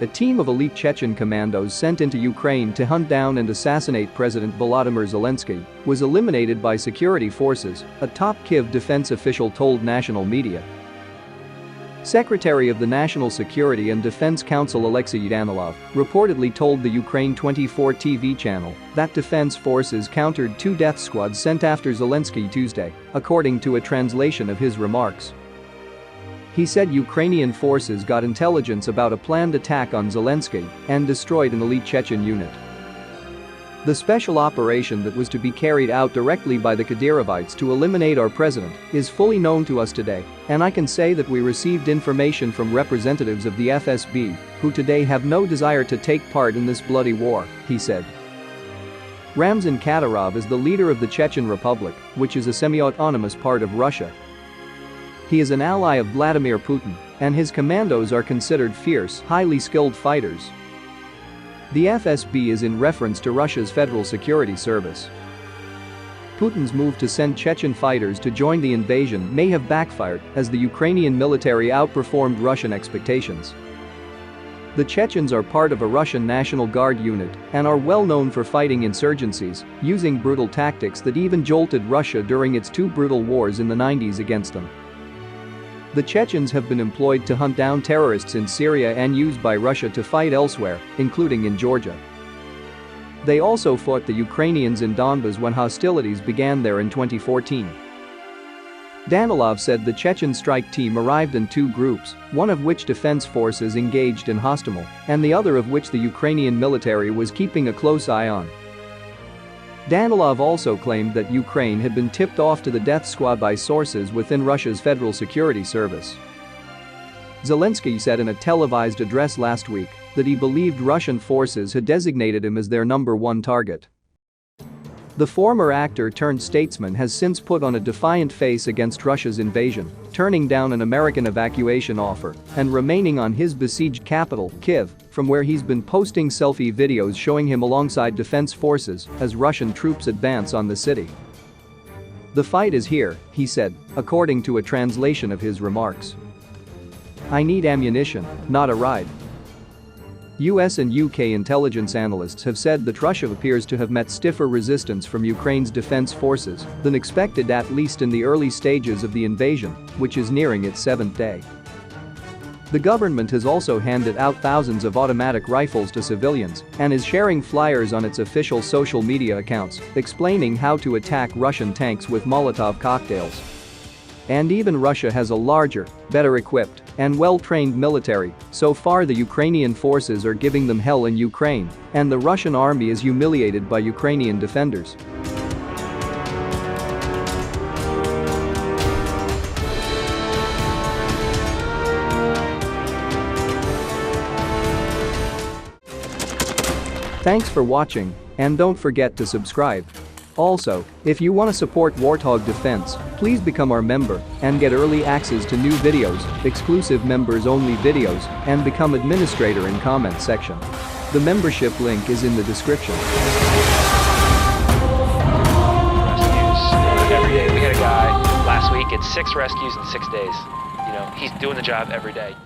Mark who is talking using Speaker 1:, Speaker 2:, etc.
Speaker 1: A team of elite Chechen commandos sent into Ukraine to hunt down and assassinate President Volodymyr Zelensky was eliminated by security forces, a top Kyiv defense official told national media. Secretary of the National Security and Defense Council Alexei Danilov reportedly told the Ukraine 24 TV channel that defense forces countered 2 death squads sent after Zelensky Tuesday, according to a translation of his remarks. He said Ukrainian forces got intelligence about a planned attack on Zelensky and destroyed an elite Chechen unit. The special operation that was to be carried out directly by the Kadyrovites to eliminate our president is fully known to us today, and I can say that we received information from representatives of the FSB who today have no desire to take part in this bloody war, he said. Ramzan Kadyrov is the leader of the Chechen Republic, which is a semi-autonomous part of Russia. He is an ally of Vladimir Putin, and his commandos are considered fierce, highly skilled fighters. The FSB is in reference to Russia's Federal Security Service. Putin's move to send Chechen fighters to join the invasion may have backfired as the Ukrainian military outperformed Russian expectations. The Chechens are part of a Russian National Guard unit and are well known for fighting insurgencies, using brutal tactics that even jolted Russia during its 2 brutal wars in the 90s against them. The Chechens have been employed to hunt down terrorists in Syria and used by Russia to fight elsewhere, including in Georgia. They also fought the Ukrainians in Donbas when hostilities began there in 2014. Danilov said the Chechen strike team arrived in 2 groups, one of which defense forces engaged in Hostomel, and the other of which the Ukrainian military was keeping a close eye on. Danilov also claimed that Ukraine had been tipped off to the death squad by sources within Russia's Federal Security Service. Zelensky said in a televised address last week that he believed Russian forces had designated him as their #1 target. The former actor-turned-statesman has since put on a defiant face against Russia's invasion, turning down an American evacuation offer and remaining on his besieged capital, Kyiv, from where he's been posting selfie videos showing him alongside defense forces as Russian troops advance on the city. "The fight is here," he said, according to a translation of his remarks. "I need ammunition, not a ride." US and UK intelligence analysts have said that Russia appears to have met stiffer resistance from Ukraine's defense forces than expected, at least in the early stages of the invasion, which is nearing its 7th day. The government has also handed out thousands of automatic rifles to civilians and is sharing flyers on its official social media accounts explaining how to attack Russian tanks with Molotov cocktails. And even Russia has a larger, better equipped, and well-trained military. So far the Ukrainian forces are giving them hell in Ukraine, and the Russian army is humiliated by Ukrainian defenders. Thanks for watching, and don't forget to subscribe. Also, if you want to support Warthog Defense, please become our member and get early access to new videos, exclusive members-only videos, and become administrator in comment section. The membership link is in the description.
Speaker 2: Rescues every day. We had a guy last week, it's 6 rescues in 6 days. You know, he's doing the job every day.